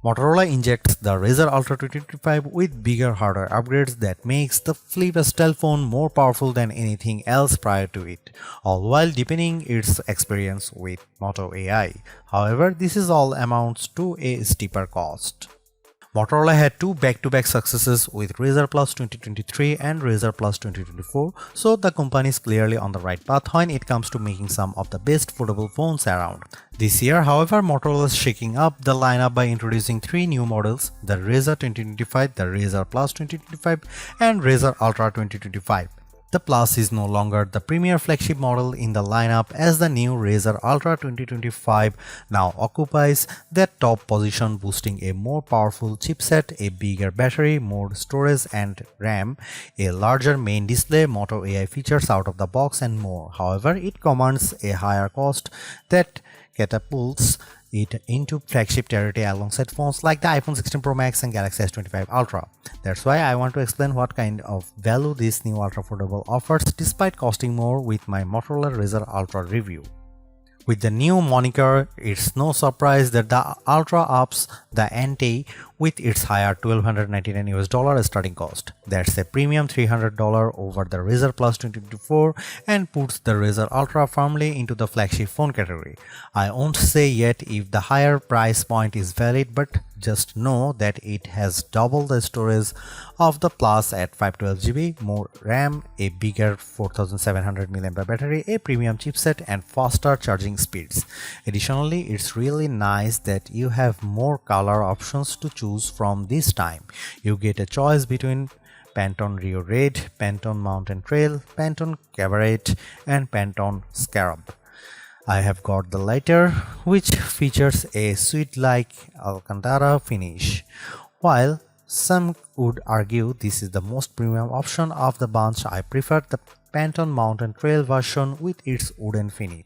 Motorola injects the Razr Ultra 2025 with bigger hardware upgrades that makes the flip style phone more powerful than anything else prior to it, all while deepening its experience with Moto AI. However, this is all amounts to a steeper cost. Motorola had two back-to-back successes with Razr Plus 2023 and Razr Plus 2024, so the company is clearly on the right path when it comes to making some of the best foldable phones around. This year, however, Motorola is shaking up the lineup by introducing three new models: the Razr 2025, the Razr Plus 2025, and Razr Ultra 2025. The Plus is no longer the premier flagship model in the lineup, as the new Razr Ultra 2025 now occupies that top position, boasting a more powerful chipset, a bigger battery, more storage and RAM, a larger main display, Moto AI features out of the box, and more. However, it commands a higher cost that catapults it into flagship territory alongside phones like the iPhone 16 Pro Max and Galaxy S25 Ultra. That's why I want to explain what kind of value this new ultra foldable offers despite costing more with my Motorola Razr Ultra review. With the new moniker, it's no surprise that the Ultra ups the ante with its higher $1,299 starting cost. That's a premium $300 over the Razr Plus 2024 and puts the Razr Ultra firmly into the flagship phone category. I won't say yet if the higher price point is valid, but just know that it has double the storage of the Plus at 512GB, more RAM, a bigger 4700 mAh battery, a premium chipset, and faster charging speeds. Additionally, it's really nice that you have more color options to choose from this time. You get a choice between Pantone Rio Red, Pantone Mountain Trail, Pantone Cabaret, and Pantone Scarab. I have got the latter, which features a sweet-like Alcantara finish. While some would argue this is the most premium option of the bunch, I prefer the Pantone Mountain Trail version with its wooden finish.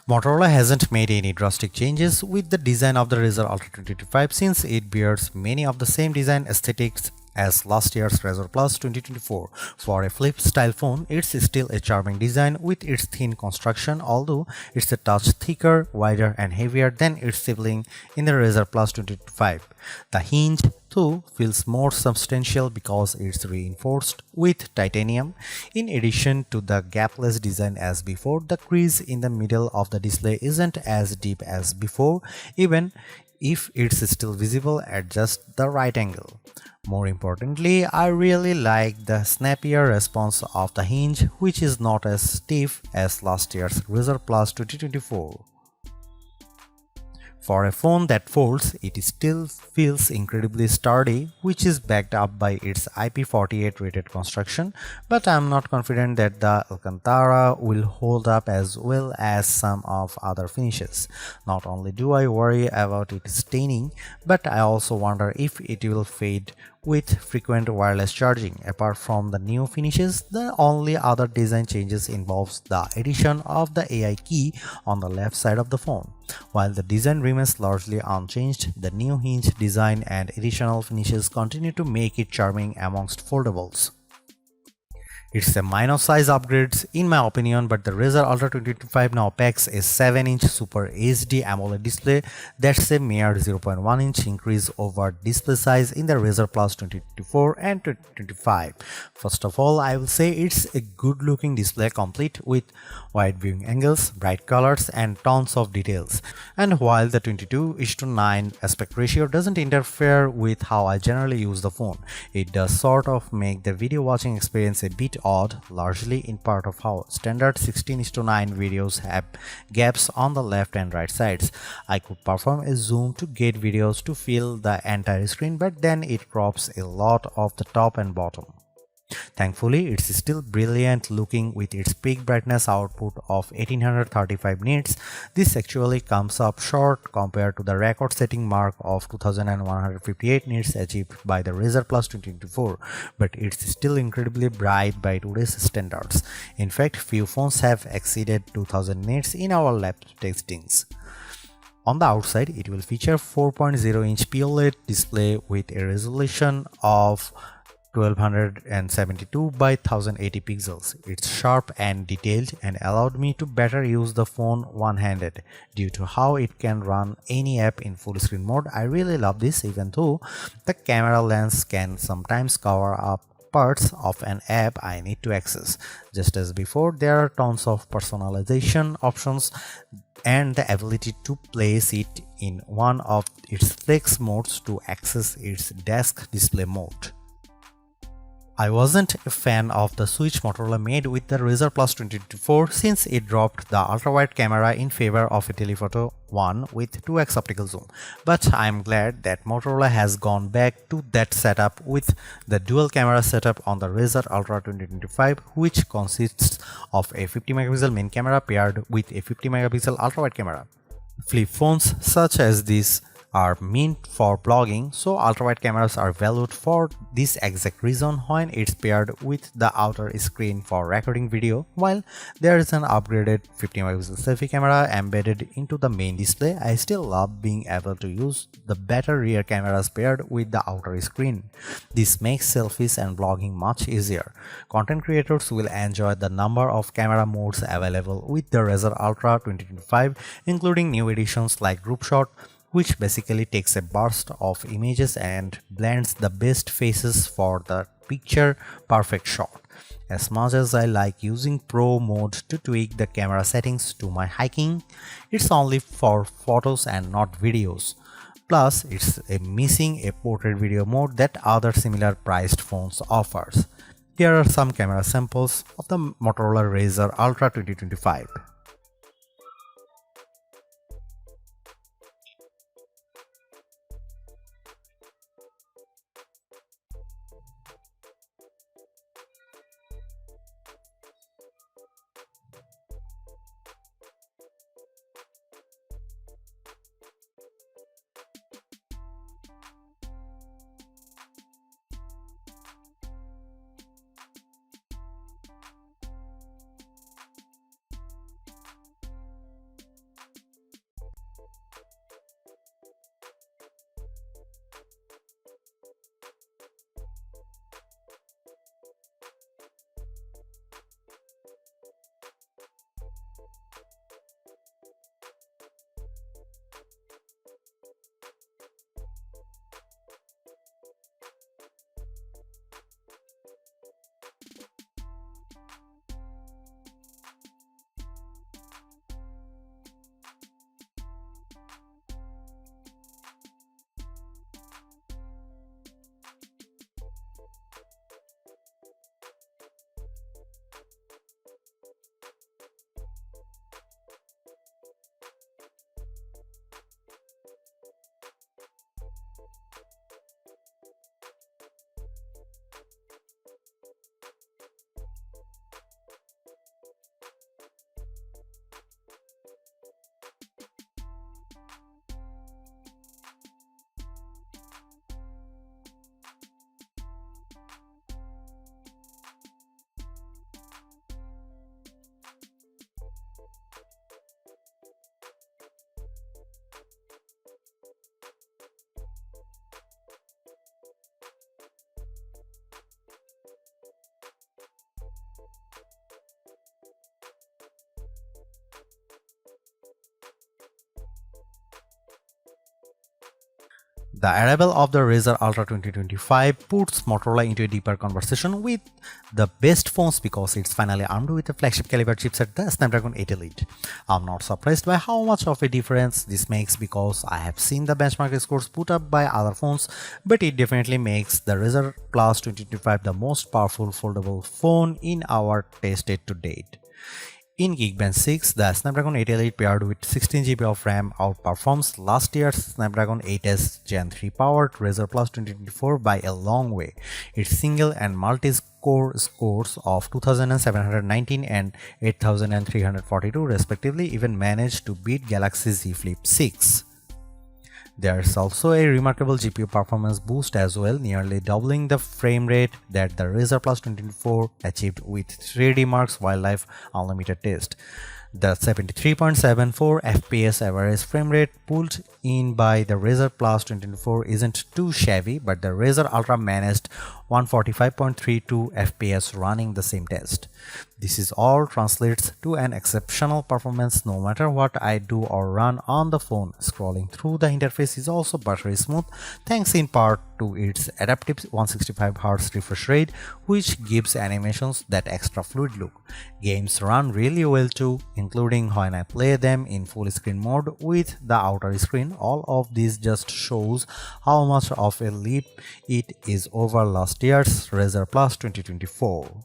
Motorola hasn't made any drastic changes with the design of the Razr Ultra 2025 since it bears many of the same design aesthetics as last year's Razr Plus 2024. For a flip-style phone, it's still a charming design with its thin construction, although it's a touch thicker, wider, and heavier than its sibling in the Razr Plus 2025. The hinge, too, feels more substantial because it's reinforced with titanium. In addition to the gapless design as before, the crease in the middle of the display isn't as deep as before, even if it's still visible at just the right angle. More importantly, I really like the snappier response of the hinge, which is not as stiff as last year's Razr Plus 2024. For a phone that folds, it still feels incredibly sturdy, which is backed up by its IP48 rated construction, but I'm not confident that the Alcantara will hold up as well as some of other finishes. Not only do I worry about it staining, but I also wonder if it will fade with frequent wireless charging. Apart from the new finishes, the only other design changes involves the addition of the AI key on the left side of the phone. While the design remains largely unchanged, the new hinge design and additional finishes continue to make it charming amongst foldables. It's a minor size upgrade in my opinion, but the Razr Ultra 2025 now packs a 7-inch Super HD AMOLED display. That's a mere 0.1-inch increase over display size in the Razr Plus 2024 and 2025. First of all, I will say it's a good looking display complete with wide viewing angles, bright colors, and tons of details. And while the 22:9 aspect ratio doesn't interfere with how I generally use the phone, it does sort of make the video watching experience a bit odd, largely in part of how standard 16:9 videos have gaps on the left and right sides. I could perform a zoom to get videos to fill the entire screen, but then it crops a lot of the top and bottom. Thankfully, it's still brilliant looking with its peak brightness output of 1835 nits. This actually comes up short compared to the record-setting mark of 2158 nits achieved by the Razr Plus 2024, but it's still incredibly bright by today's standards. In fact, few phones have exceeded 2000 nits in our lab testings. On the outside, it will feature 4.0-inch POLED display with a resolution of 1272 by 1080 pixels. It's sharp and detailed and allowed me to better use the phone one-handed. Due to how it can run any app in full screen mode, I really love this, even though the camera lens can sometimes cover up parts of an app I need to access. Just as before, there are tons of personalization options and the ability to place it in one of its flex modes to access its desk display mode. I wasn't a fan of the switch Motorola made with the Razr Plus 2024 since it dropped the ultra-wide camera in favor of a telephoto one with 2x optical zoom, but I'm glad that Motorola has gone back to that setup with the dual camera setup on the Razr Ultra 2025, which consists of a 50 megapixel main camera paired with a 50 megapixel ultra-wide camera. Flip phones such as this are meant for blogging, so ultra-wide cameras are valued for this exact reason when it's paired with the outer screen for recording video. While there is an upgraded 50 megapixel selfie camera embedded into the main display, I still love being able to use the better rear cameras paired with the outer screen. This makes selfies and vlogging much easier. Content creators will enjoy the number of camera modes available with the Razr Ultra 2025, including new editions like Group Shot, which basically takes a burst of images and blends the best faces for the picture perfect shot. As much as I like using Pro mode to tweak the camera settings to my hiking, it's only for photos and not videos. Plus, it's missing a portrait video mode that other similar priced phones offers. Here are some camera samples of the Motorola Razr Ultra 2025. The arrival of the Razr Ultra 2025 puts Motorola into a deeper conversation with the best phones because it's finally armed with a flagship caliber chipset, the Snapdragon 8 Elite. I'm not surprised by how much of a difference this makes because I have seen the benchmark scores put up by other phones, but it definitely makes the Razr Plus 2025 the most powerful foldable phone in our tested to date. In Geekbench 6, the Snapdragon 8 Elite paired with 16GB of RAM outperforms last year's Snapdragon 8s Gen 3 powered Razr Plus 2024 by a long way. Its single and multi-core scores of 2719 and 8342 respectively even managed to beat Galaxy Z Flip 6. There's also a remarkable GPU performance boost as well, nearly doubling the frame rate that the Razr Plus 2024 achieved with 3D Mark's Wildlife Unlimited test. The 73.74 FPS average frame rate pulled in by the Razr Plus 2024 isn't too shabby, but the Razr Ultra managed 145.32 FPS running the same test. This is all translates to an exceptional performance no matter what I do or run on the phone. Scrolling through the interface is also buttery smooth, thanks in part to its adaptive 165Hz refresh rate, which gives animations that extra fluid look. Games run really well too, including when I play them in full screen mode with the outer screen. All of this just shows how much of a leap it is over last year's Razr Plus 2024.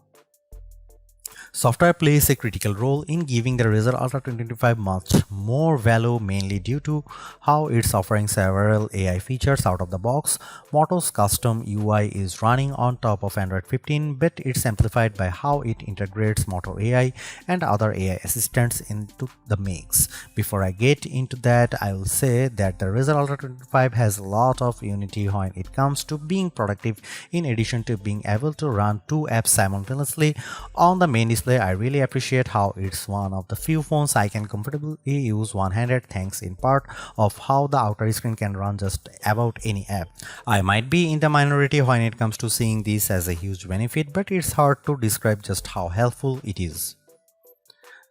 Software plays a critical role in giving the Razr Ultra 2025 much more value, mainly due to how it's offering several AI features out of the box. Moto's custom UI is running on top of Android 15, but it's amplified by how it integrates Moto AI and other AI assistants into the mix. Before I get into that, I will say that the Razr Ultra 2025 has a lot of unity when it comes to being productive, in addition to being able to run two apps simultaneously on the main display. I really appreciate how it's one of the few phones I can comfortably use one-handed, thanks in part of how the outer screen can run just about any app. I might be in the minority when it comes to seeing this as a huge benefit, but it's hard to describe just how helpful it is.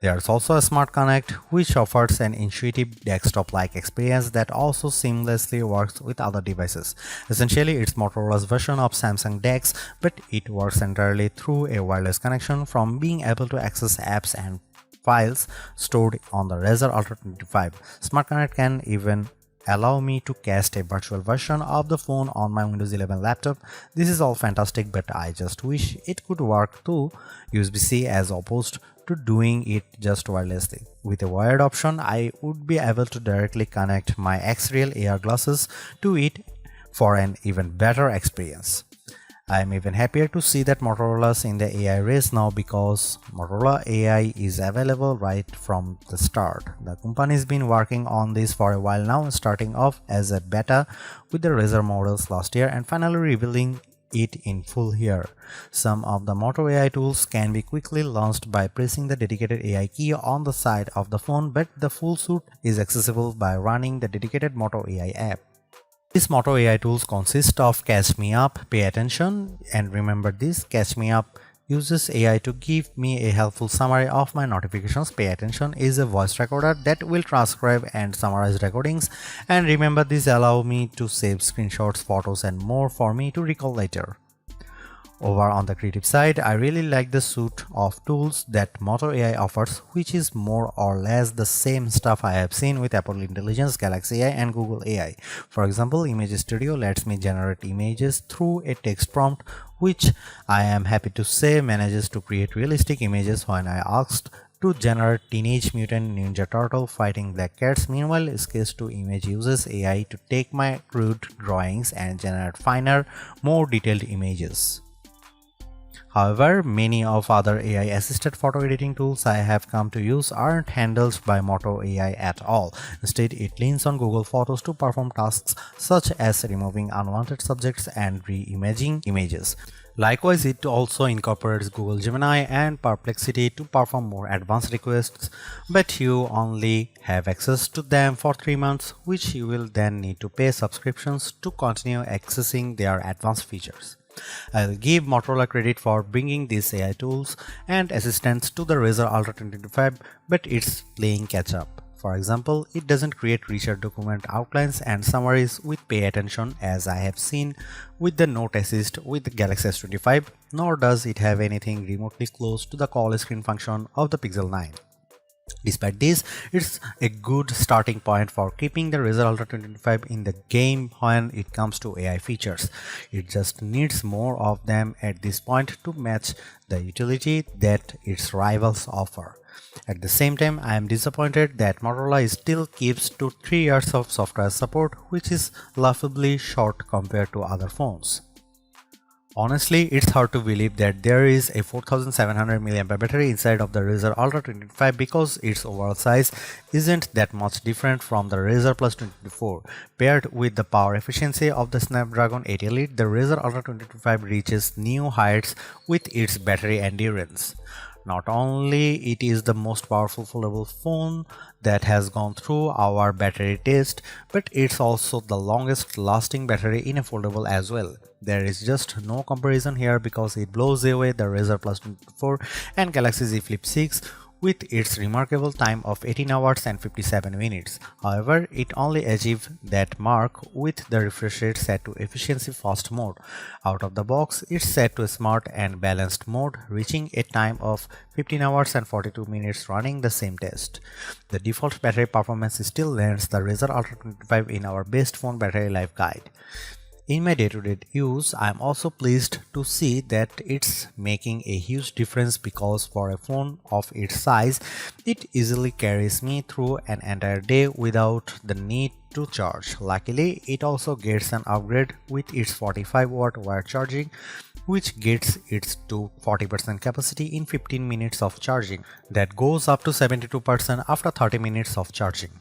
There's also a Smart Connect, which offers an intuitive desktop-like experience that also seamlessly works with other devices. Essentially, it's Motorola's version of Samsung DeX, but it works entirely through a wireless connection, from being able to access apps and files stored on the Razr Ultra 25. Smart Connect can even allow me to cast a virtual version of the phone on my Windows 11 laptop. This is all fantastic, but I just wish it could work through USB-C as opposed to doing it just wirelessly. With a wired option, I would be able to directly connect my X-Real AR glasses to it for an even better experience. I am even happier to see that Motorola's in the AI race now, because Motorola AI is available right from the start. The company's been working on this for a while now, starting off as a beta with the Razr models last year and finally revealing it in full here. Some of the Moto AI tools can be quickly launched by pressing the dedicated AI key on the side of the phone, but the full suite is accessible by running the dedicated Moto AI app. These Moto AI tools consist of Catch Me Up, Pay Attention, and remember this: Catch Me Up uses AI to give me a helpful summary of my notifications. Pay Attention is a voice recorder that will transcribe and summarize recordings, and remember this allow me to save screenshots, photos, and more for me to recall later. Over on the creative side, I really like the suite of tools that Moto AI offers, which is more or less the same stuff I have seen with Apple Intelligence, Galaxy AI, and Google AI. For example, Image Studio lets me generate images through a text prompt, which I am happy to say manages to create realistic images when I asked to generate Teenage Mutant Ninja Turtle fighting black cats. Meanwhile, Sketch to Image uses AI to take my crude drawings and generate finer, more detailed images. However, many of other AI-assisted photo editing tools I have come to use aren't handled by Moto AI at all. Instead, it leans on Google Photos to perform tasks such as removing unwanted subjects and re-imaging images. Likewise, it also incorporates Google Gemini and Perplexity to perform more advanced requests, but you only have access to them for 3 months, which you will then need to pay subscriptions to continue accessing their advanced features. I'll give Motorola credit for bringing these AI tools and assistants to the Razr Ultra 2025, but it's playing catch up. For example, it doesn't create richer document outlines and summaries with Pay Attention as I have seen with the Note Assist with the Galaxy S25, nor does it have anything remotely close to the call screen function of the Pixel 9. Despite this, it's a good starting point for keeping the Razr Ultra 2025 in the game when it comes to AI features. It just needs more of them at this point to match the utility that its rivals offer. At the same time, I am disappointed that Motorola still keeps to 3 years of software support, which is laughably short compared to other phones. Honestly, it's hard to believe that there is a 4700 mAh battery inside of the Razr Ultra 2025 because its overall size isn't that much different from the Razr Plus 2024. Paired with the power efficiency of the Snapdragon 8 Elite, the Razr Ultra 2025 reaches new heights with its battery endurance. Not only it is the most powerful foldable phone that has gone through our battery test, but it's also the longest lasting battery in a foldable as well. There is just no comparison here because it blows away the Razr Plus 24 and Galaxy Z Flip 6 with its remarkable time of 18 hours and 57 minutes. However, it only achieved that mark with the refresh rate set to efficiency fast mode. Out of the box, it's set to smart and balanced mode, reaching a time of 15 hours and 42 minutes running the same test. The default battery performance still lands the Razr Ultra 25 in our best phone battery life guide. In my day-to-day use, I am also pleased to see that it's making a huge difference because for a phone of its size, it easily carries me through an entire day without the need to charge. Luckily, it also gets an upgrade with its 45-watt wire charging, which gets it to 40% capacity in 15 minutes of charging. That goes up to 72% after 30 minutes of charging.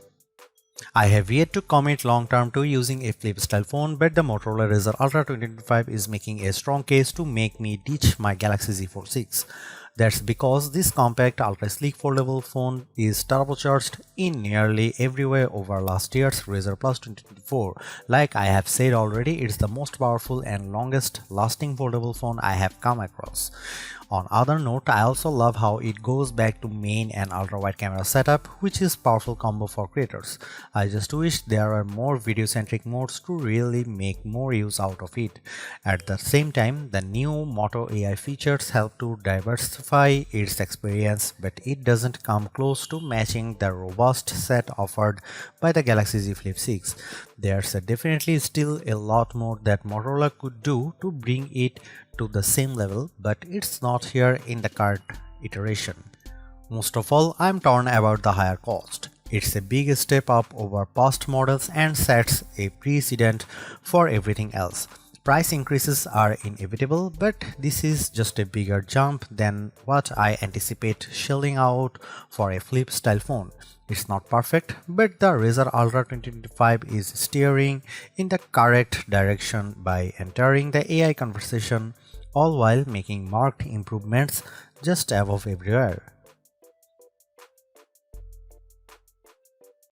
I have yet to commit long term to using a flip style phone, but the Motorola Razr Ultra 2025 is making a strong case to make me ditch my Galaxy Z Fold 6. That's because this compact ultra sleek foldable phone is turbocharged in nearly every way over last year's Razr Plus 2024. Like I have said already, it's the most powerful and longest lasting foldable phone I have come across. On other note, I also love how it goes back to main and ultra wide camera setup, which is powerful combo for creators. I just wish there are more video centric modes to really make more use out of it. At the same time, the new Moto AI features help to diversify its experience, but it doesn't come close to matching the robust set offered by the Galaxy Z Flip 6. There's definitely still a lot more that Motorola could do to bring it to the same level, but it's not here in the current iteration. Most of all, I'm torn about the higher cost. It's a big step up over past models and sets a precedent for everything else. Price increases are inevitable, but this is just a bigger jump than what I anticipate shelling out for a flip style phone. It's not perfect, but the Razr Ultra 2025 is steering in the correct direction by entering the AI conversation, all while making marked improvements just above everywhere.